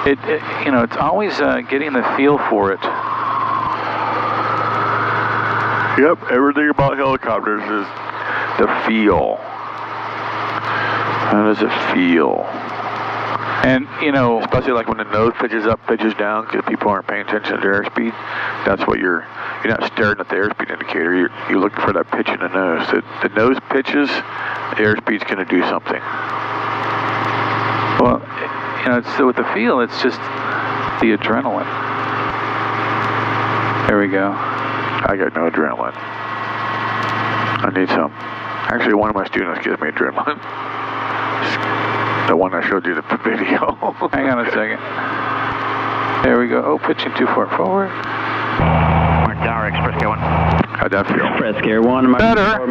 you know, it's always getting the feel for it. Yep, everything about helicopters is the feel. How does it feel? And, you know, especially like when the nose pitches up, pitches down, because people aren't paying attention to the airspeed. That's what you're not staring at the airspeed indicator. You're looking for that pitch in the nose. The nose pitches, the airspeed's going to do something. Well, you know, so with the feel, it's just the adrenaline. There we go. I got no adrenaline. I need some. Actually, one of my students gives me adrenaline. The one I showed you the video. Hang on a second. There we go. Oh, pitching too far forward. Martin Tower, Express K1. How'd that feel? Express K1. Better.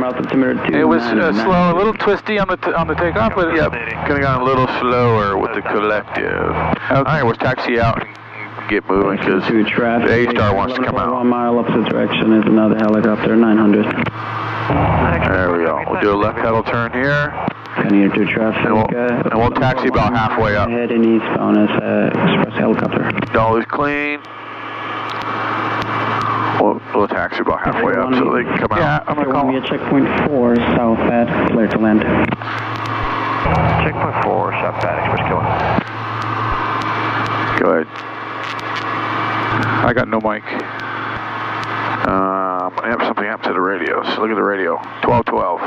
It was slow, a little twisty on the takeoff, but yep, could have gone a little slower with the collective. Okay. All right, we'll taxi out and get moving because the A-Star wants to come out. 1 mile opposite direction is another helicopter, 900. There we go. We'll do a left pedal turn here. Near to traffic. And we'll taxi about halfway up. Heading eastbound as Express helicopter. Dolly's clean. We'll taxi about halfway up so they can come out. Yeah, I'm going to call me a checkpoint 4, south pad, clear to land. Checkpoint 4, south pad, Express K1. Go ahead. I got no mic. Something happened to the radio. So look at the radio. 1212.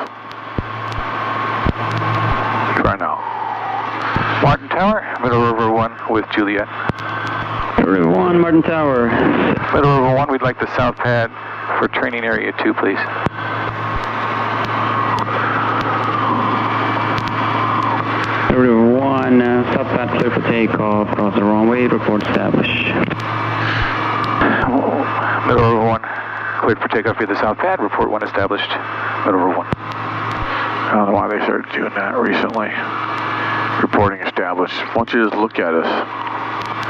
Try now. Martin Tower, Middle River 1 with Juliet. River 1, Martin Tower. Middle River 1, we'd like the south pad for training area 2, please. River 1, south pad clear for takeoff, cross the runway, report established. Middle River 1, cleared for takeoff via the south pad, report 1 established. Middle River 1. I don't know why they started doing that recently. Reporting established. Why don't you just look at us?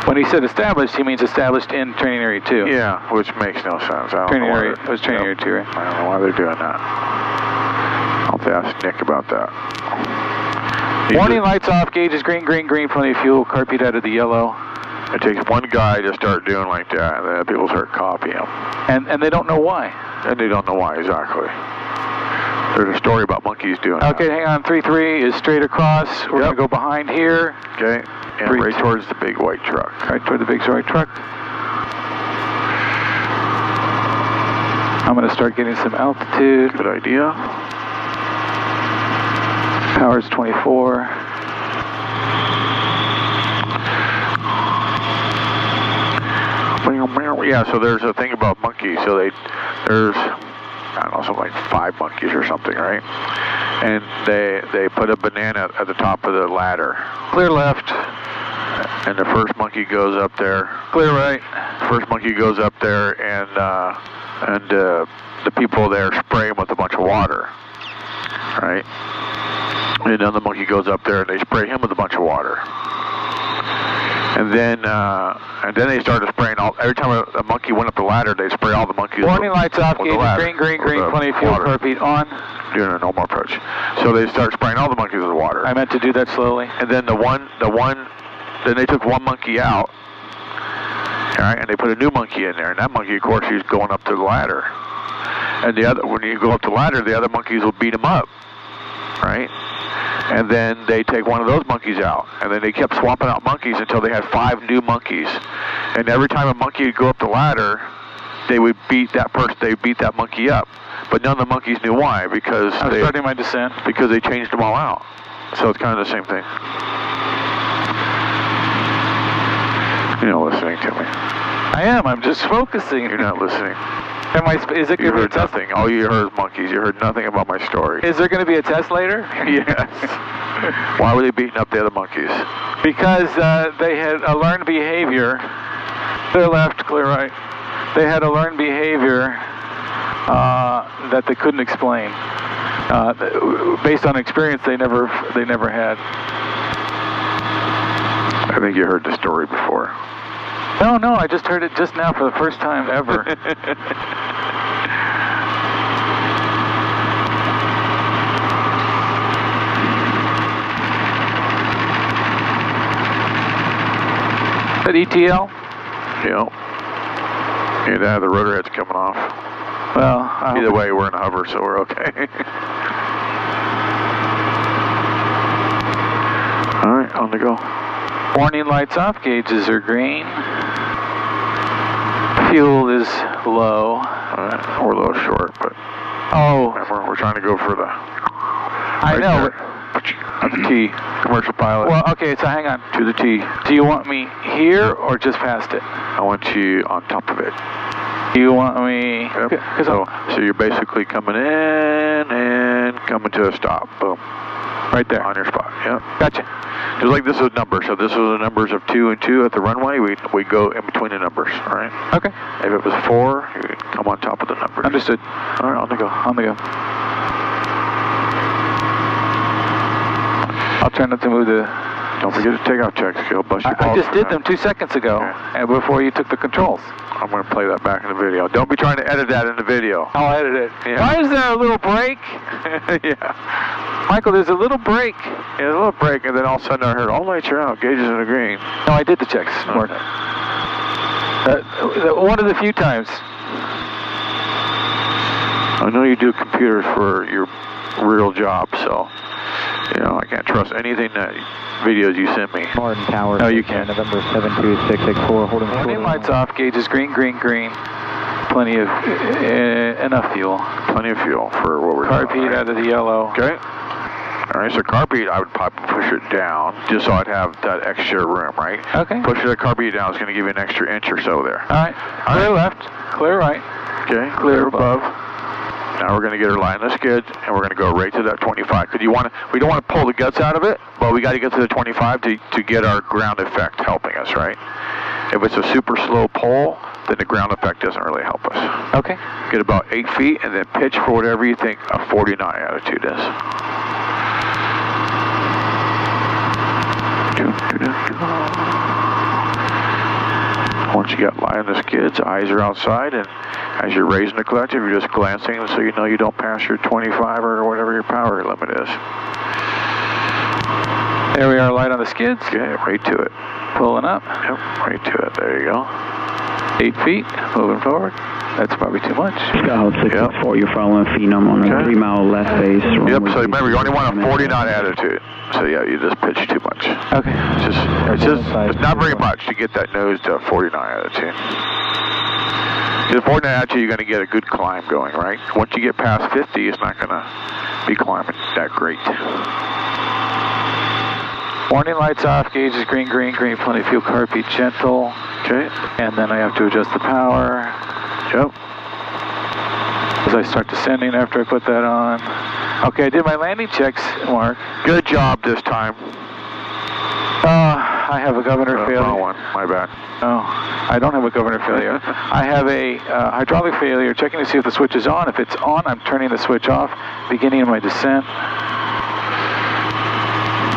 When he said established, he means established in training area 2. Yeah, which makes no sense. Training area, it was training area 2, right? I don't know why they're doing that. I'll have to ask Nick about that. Warning lights off, gauge is green, green, green, plenty of fuel, carpet out of the yellow. It takes one guy to start doing like that, and then people start copying him. And they don't know why. And they don't know why, exactly. There's a story about monkeys doing that. Okay, hang on, 3-3 is straight across. We're going to go behind here. Okay, and right towards the big white truck. Right toward the big white truck. I'm going to start getting some altitude. Good idea. Power's 24. Yeah, so there's a thing about monkeys. So there's, I don't know, something like 5 monkeys or something, right? And they put a banana at the top of the ladder. Clear left. And the first monkey goes up there. Clear right. First monkey goes up there, and the people there spray him with a bunch of water, right? And another monkey goes up there, and they spray him with a bunch of water. And then they started spraying every time a monkey went up the ladder, they spray all the monkeys. Warning lights off, gauge green, green, green, plenty of fuel, carpet on. Doing a normal approach. So they start spraying all the monkeys with water. I meant to do that slowly. And then then they took one monkey out, all right, and they put a new monkey in there. And that monkey, of course, he's going up to the ladder. And when you go up the ladder, the other monkeys will beat him up, right? And then they take one of those monkeys out, and then they kept swapping out monkeys until they had 5 new monkeys. And every time a monkey would go up the ladder, they would beat that person. They beat that monkey up, but none of the monkeys knew why, because I'm starting my descent. Because they changed them all out. So it's kind of the same thing. You're not listening to me. I am. I'm just focusing. You're not listening. Is it you heard nothing. All you heard was monkeys. You heard nothing about my story. Is there going to be a test later? Yes. Why were they beating up the other monkeys? Because they had a learned behavior. Clear left, clear right. They had a learned behavior that they couldn't explain. Based on experience, they never had. I think you heard the story before. No, I just heard it just now for the first time ever. That ETL? Yep. Yeah, the rotor head's coming off. Well, either way, we're in a hover, so we're okay. All right, on the go. Warning lights off, gauges are green. Fuel is low. All right, we're a little short, but we're trying to go for the. I know. At the T, commercial pilot. Well, okay, so hang on. To the T. Do you want me here or just past it? I want you on top of it. You want me? Yep. So you're basically coming in and coming to a stop. Boom. Right there. On your spot. Yep. Gotcha. Just like this is a number. So this was the numbers of 2 and 2 at the runway. We go in between the numbers. All right. Okay. If it was 4, you would come on top of the numbers. Understood. All right. On the go. On the go. I'll try not to move the... Don't forget to takeoff checks. You'll bust your balls. I just did them 2 seconds ago, and before you took the controls. I'm going to play that back in the video. Don't be trying to edit that in the video. I'll edit it. Yeah. Why is there a little break? Yeah. Michael, there's a little break. Yeah, there's a little break, and then all of a sudden I heard, all lights are out, gauges in the green. No, I did the checks. Okay. One of the few times. I know you do computers for your real job, so, you know, I can't trust anything that videos you send me. Martin Tower. No, you can't. November 72664, holding Warning lights off, gauges green, green, green. Plenty of, enough fuel. Plenty of fuel for what we're doing. Carb heat out of the yellow. Okay. All right, so carb heat, I would probably push it down just so I'd have that extra room, right? Okay. Pushing the carb heat down is going to give you an extra inch or so there. All right. Clear left, clear right. Okay, clear above. Now we're going to get her line the skids, and we're going to go right to that 25. We don't want to pull the guts out of it, but we got to get to the 25 to get our ground effect helping us, right? If it's a super slow pull, then the ground effect doesn't really help us. Okay. Get about 8 feet, and then pitch for whatever you think a 40 knot attitude is. Once you got line the skids, eyes are outside, and as you're raising the collective, you're just glancing so you know you don't pass your 25 or whatever your power limit is. There we are, light on the skids. Okay, right to it. Pulling up. Yep, right to it. There you go. 8 feet, moving forward. That's probably too much. Scout 664, you're following Phenom on a 3-mile left base. Yep, so remember, you only want a 40 knot attitude. So yeah, you just pitch too much. Okay. It's not very much to get that nose to a 40 knot attitude. Because 40 knot attitude, you're going to get a good climb going, right? Once you get past 50, it's not going to be climbing that great. Warning lights off, gauges green, green, green, plenty of fuel, carb heat gentle. Okay. And then I have to adjust the power. Yep. As I start descending after I put that on. Okay, I did my landing checks, Mark. Good job this time. I have a governor failure. Wrong one, my bad. Oh, I don't have a governor failure. I have a hydraulic failure, checking to see if the switch is on. If it's on, I'm turning the switch off, beginning my descent.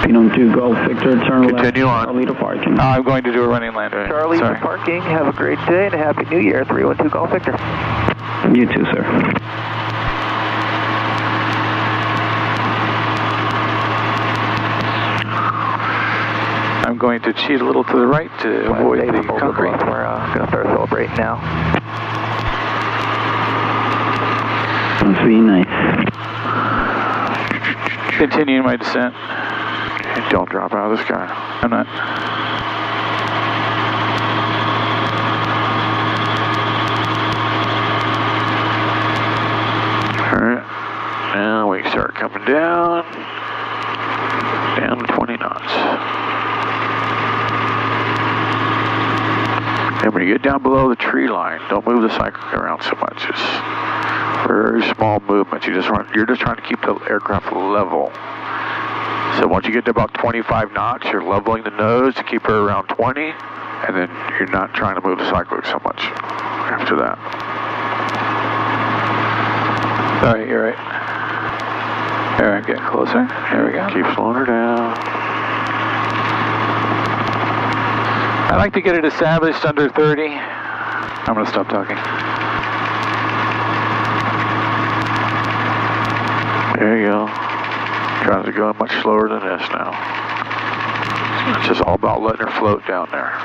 Phenom 2 Golf Victor, turn left. Continue on. Charlie to parking. I'm going to do a running landing. Charlie for parking. Have a great day and a happy new year. 312 Golf Victor. You too, sir. I'm going to cheat a little to the right to avoid the concrete. We're going to start celebrating now. Must be nice. Continuing my descent. Okay, don't drop out of the sky. I'm not. Alright. Now we start coming down. Down to 20 knots. And when you get down below the tree line, don't move the cycle around so much. It's very small movements. You're just trying to keep the aircraft level. So once you get to about 25 knots, you're leveling the nose to keep her around 20, and then you're not trying to move the cyclic so much after that. All right, you're right. All right, getting closer. There we go. Keep slowing her down. I like to get it established under 30. I'm going to stop talking. There you go. Trying to go much slower than this now. It's just all about letting her float down there.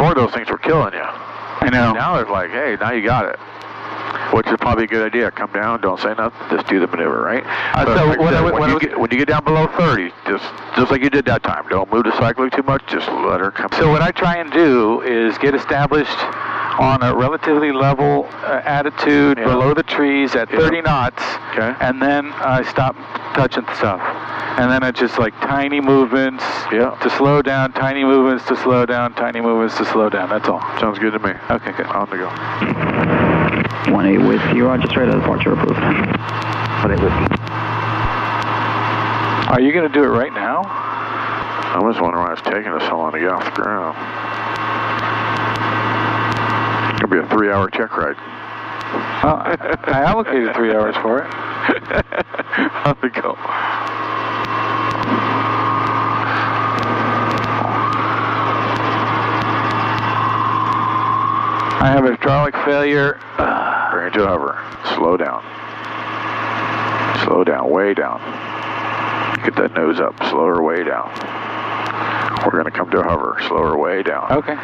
before those things were killing you. I know. Now it's like, hey, now you got it. Which is probably a good idea. Come down, don't say nothing, just do the maneuver, right? So when you get down below 30, just like you did that time, don't move the cyclic too much, just let her come. So what I try and do is get established on a relatively level attitude below the trees at 30 knots, and then I stop touching stuff. And then it's just like tiny movements to slow down, tiny movements to slow down, tiny movements to slow down. That's all. Sounds good to me. Okay, good. On to go. 1-8 with you, Roger, straight out departure approved. 1-8 with you. Are you going to do it right now? I was wondering why it's taking us so long to get off the ground. It's going to be a 3-hour check ride. Well, I allocated 3 hours for it. On we go. I have a hydraulic failure. Bring it to hover. Slow down. Slow down, way down. Get that nose up. Slow her way down. We're going to come to a hover. Slow her way down. Okay.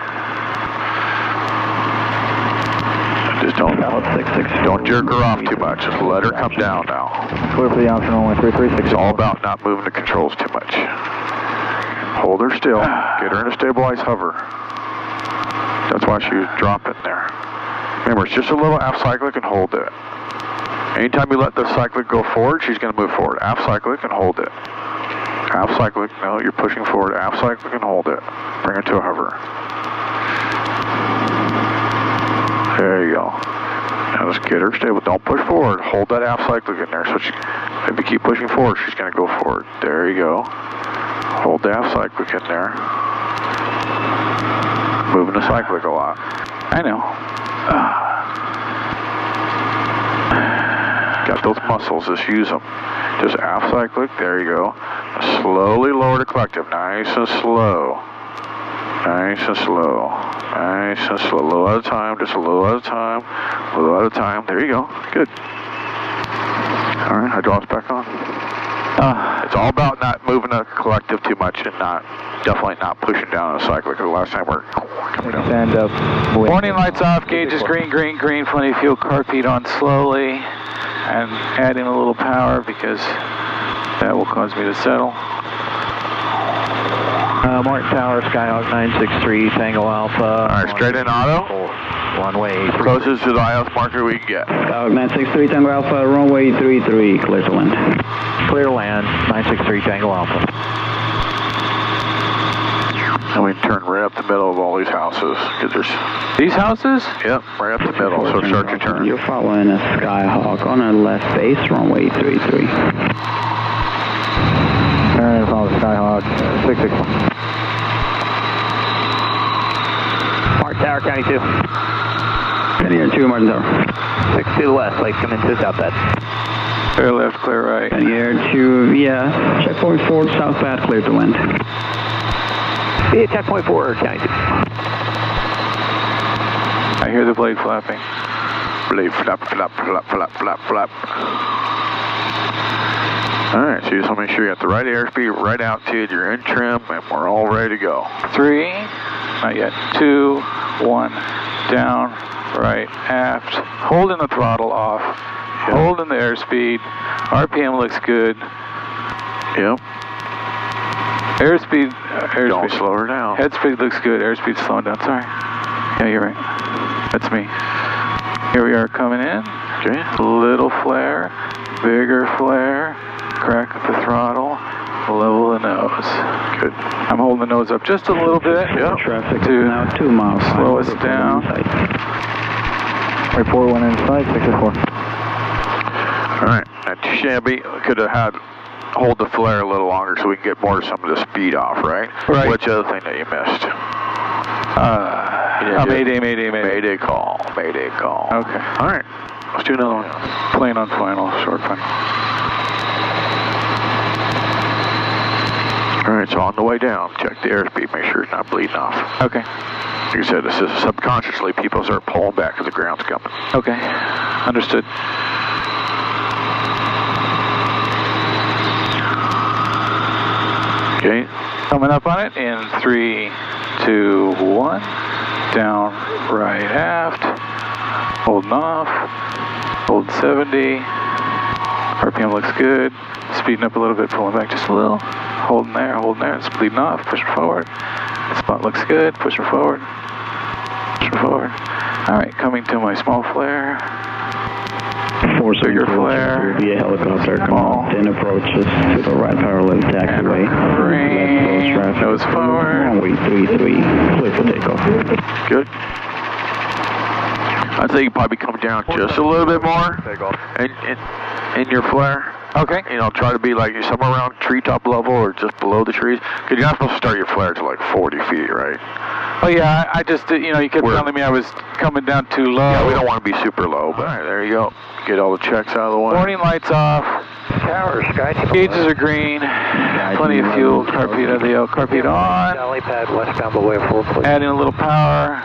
Just don't jerk her off too much. Just let her come down now. Clear for the option runway 336. It's all about not moving the controls too much. Hold her still. Get her in a stabilized hover. That's why she was dropping there. Remember, it's just a little aft cyclic and hold it. Anytime you let the cyclic go forward, she's going to move forward. Aft cyclic and hold it. Aft cyclic, no, you're pushing forward. Aft cyclic and hold it. Bring it to a hover. There you go. Now just get her stable. Don't push forward. Hold that aft cyclic in there. So she, if you keep pushing forward, she's going to go forward. There you go. Hold the aft cyclic in there. Moving the cyclic a lot. I know. Got those muscles, just use them. Just aft cyclic, there you go. Slowly lower the collective, nice and slow. Nice and slow. Nice and slow. A little at a time, just a little at a time. A little at a time, there you go. Good. All right, hydraulics back on. It's all about not moving the collective too much and definitely not pushing down the cyclic. The last time we're coming down. Stand up. Warning lights off, gauges green, green, green, plenty of fuel, car feed on slowly, and adding a little power because that will cause me to settle. Martin Tower, Skyhawk 963, Tango Alpha. All right, straight in auto. Runway. Closest to the ILS marker we can get. Skyhawk 963, Tango Alpha, runway 33, clear to land. Clear land, 963, Tango Alpha. And we turn right up the middle of all these houses. Cause there's These houses? Yep, right up the middle, so start your turn. You're following a Skyhawk on a left base, runway 33. And follow Skyhawk 661. Martin Tower, County 2. County 2, Martin Tower. 6 to the west, lights come into the south bed. Clear left, clear right. County 2 via checkpoint 4, south path, clear to land. Yeah, 10.4, County 2. I hear the blade flapping. Blade flap, flap, flap, flap, flap, flap. All right, so you just want to make sure you got the right airspeed, right altitude, you're in trim, and we're all ready to go. 3, not yet. 2, 1, down, right, aft. Holding the throttle off. Yep. Holding the airspeed. RPM looks good. Yep. Airspeed. Don't slow her down. Head speed looks good. Airspeed's slowing down. Sorry. Yeah, you're right. That's me. Here we are coming in. Okay. Little flare. Bigger flare. Crack at the throttle. Level the nose. Good. I'm holding the nose up just a little bit. Yep. Traffic to now 2 miles. Slow us down. Report 1 inside, 664. All right. That Chevy could have had hold the flare a little longer so we can get more of some of the speed off, right? Right. Which other thing that you missed? Mayday. Mayday call. Mayday call. Okay. All right. Let's do another one. Plane on final, short final. All right, so on the way down, check the airspeed, make sure it's not bleeding off. Okay. Like you said, this is subconsciously people start pulling back because the ground's coming. Okay. Understood. Okay. Coming up on it in 3, 2, 1. down right aft, holding off, hold 70, RPM looks good, speeding up a little bit, pulling back just a little, holding there, it's bleeding off, pushing forward, spot looks good, pushing forward, alright, coming to my small flare, bigger flare, will be a helicopter coming 10 approaches to the right parallel taxiway. Nose forward. Runway 33, clear for takeoff. Good. I'd say you probably come down just a little bit more in your flare. Okay. You know, try to be like somewhere around treetop level or just below the trees. Because you're not supposed to start your flare to like 40 feet, right? Oh yeah, I just, you know, you kept telling me I was coming down too low. Yeah, we don't want to be super low, but there you go. Get all the checks out of the way. Warning lights off. Tower, sky team. Gauges are green. Plenty of fuel. Carpet LDL. Carpet on. Dolly pad westbound below 4, please. Adding a little power.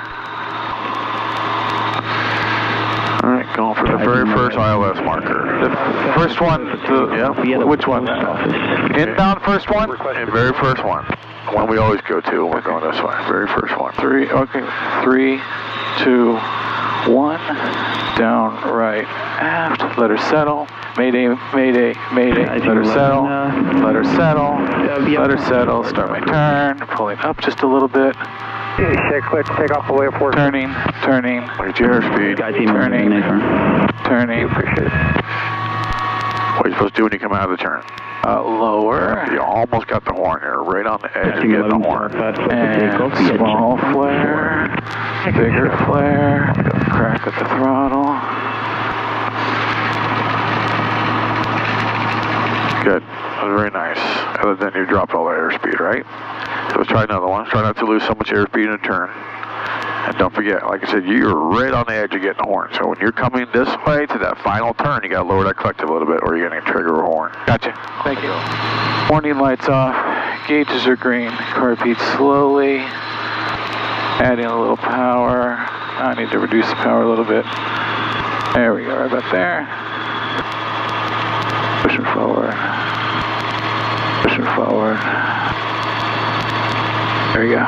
All right, going for the very first ILS marker. The first one. Which one? Inbound first one? The very first one. The one we always go to when we're going this way. Very first one. 3, 2, 1. Down right aft. Let her settle. Mayday, mayday, mayday. Let her settle. Let her settle. Let her settle. Start my turn. Pulling up just a little bit. Check clear to take off below 4. Turning. What's your airspeed? Turning. What are you supposed to do when you come out of the turn? Lower. You almost got the horn. You're right on the edge of getting the horn. And small flare. Bigger flare. Crack at the throttle. Good. That was very nice. Other than you dropped all the airspeed, right? So let's try another one. Try not to lose so much airspeed in a turn. And don't forget, like I said, you're right on the edge of getting the horn. So when you're coming this way to that final turn, you got to lower that collective a little bit or you're going to trigger a horn. Gotcha. Thank you. Warning lights off. Gauges are green. Car beats slowly. Adding a little power. I need to reduce the power a little bit. There we go, right about there. Pushing forward. There you go.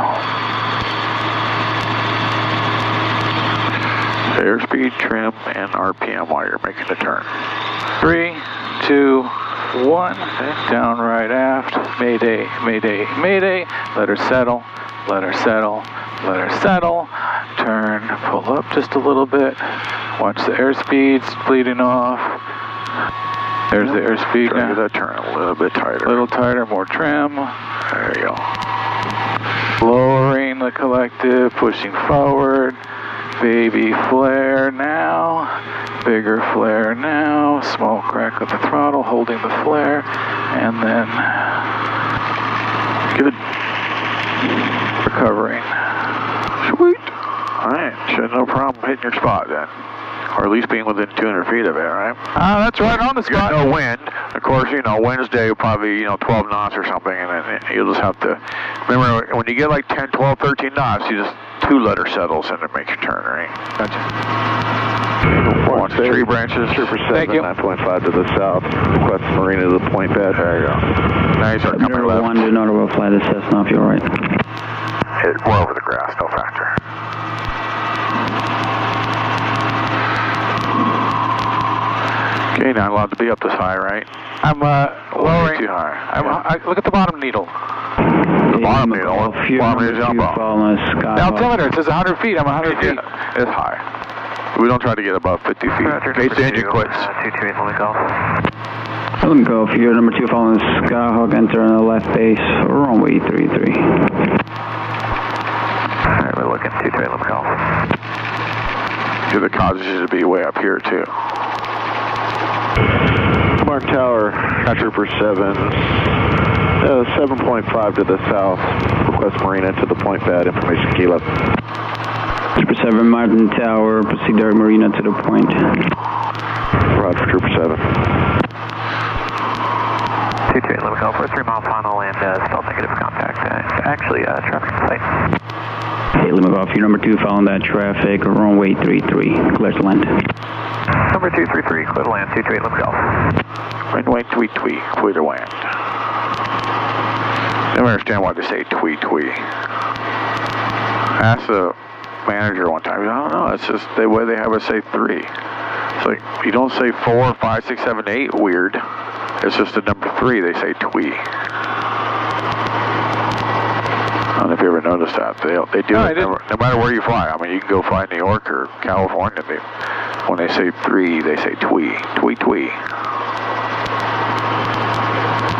Airspeed, trim, and RPM while you're making the turn. 3, 2, 1. Down right aft. Mayday, mayday, mayday. Let her settle. Turn, pull up just a little bit. Watch the airspeeds bleeding off. There's the airspeed Try now. to get that turn a little bit tighter. A little tighter, more trim. There you go. Lowering the collective, pushing forward. Baby flare now. Bigger flare now. Small crack of the throttle, holding the flare. And then Good. recovering. Sweet. All right. Should have no problem hitting your spot then. Or at least being within 200 feet of it, right? That's right on the You got spot. no wind. Of course, you know, Wednesday probably, 12 knots or something, and then you'll just have to, remember, when you get like 10, 12, 13 knots, you just 2-letter settles and it makes your turn, right? Gotcha. Watch the tree branches. Thank you. 9.5 to the south. Request Marina to the point pad. There you go. Now you start coming left. 1, do not overfly the Cessna if you're right. We're over the grass, no factor. Okay, not allowed to be up this high, right? I'm lowering. Too high. Look at the bottom needle. The bottom needle. Bottom needle jump off. The altimeter, it says 100 feet. I'm 100 feet. It's high. We don't try to get above 50 feet. In case the engine quits. 228, let me go. Let me go. If you're number 2 following Skyhawk, enter on the left base, runway 33. Alright, we're looking 228, let me go. Yeah, the causes should be way up here too. Mark Tower, Trooper 7. 7.5 to the south. Request Marina to the point pad. Information key left. Trooper 7, Martin Tower, proceed direct Marina to the point. Roger for Trooper 7. 228, let me go for a 3-mile final and still negative contact. Actually, traffic sight. Okay, let me go. If you're number 2 following that traffic, runway 33, clear to land. Number 233, clear to land. 228, let me go. Runway tweet, clear to land. I don't understand why they say tweet. Ask the manager one time. I don't know. It's just the way they have us say 3. It's like you don't say 4, 5, 6, 7, 8. Weird. It's just the number 3. They say twee. I don't know if you ever noticed that. They do it no matter where you fly. I mean, you can go fly in New York or California. When they say 3, they say twee. Twee, twee.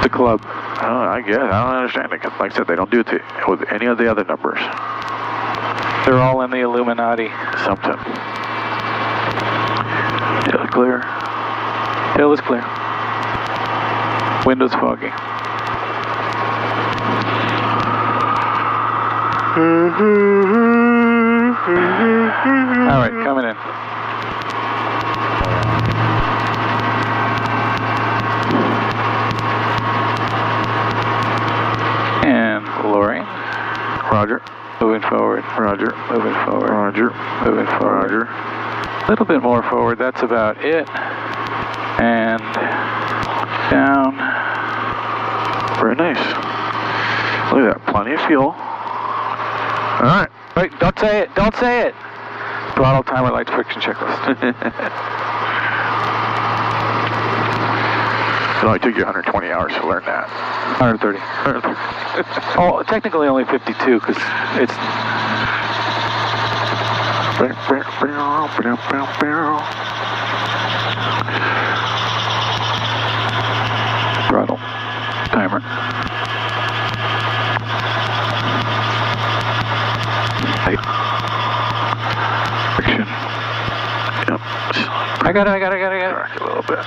The club. I guess. I don't understand it. 'Cause like I said, they don't do it with any of the other numbers. They're all in the Illuminati. Something. Hill clear. Hill is clear. Windows foggy. All right, coming in. And lowering. Roger. Moving forward. Roger. Moving forward. Roger. Moving forward. Roger. A little bit more forward. That's about it. And down. Very nice. Look at that. Plenty of fuel. All right. Wait, don't say it. Don't say it. Throttle timer, light friction checklist. It only took you 120 hours to learn that. 130. Oh, technically only 52 because it's... Throttle timer. Light friction. Yep. I got it. Crack a little bit.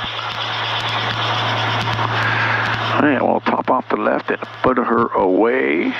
All right, we'll top off the left and put her away.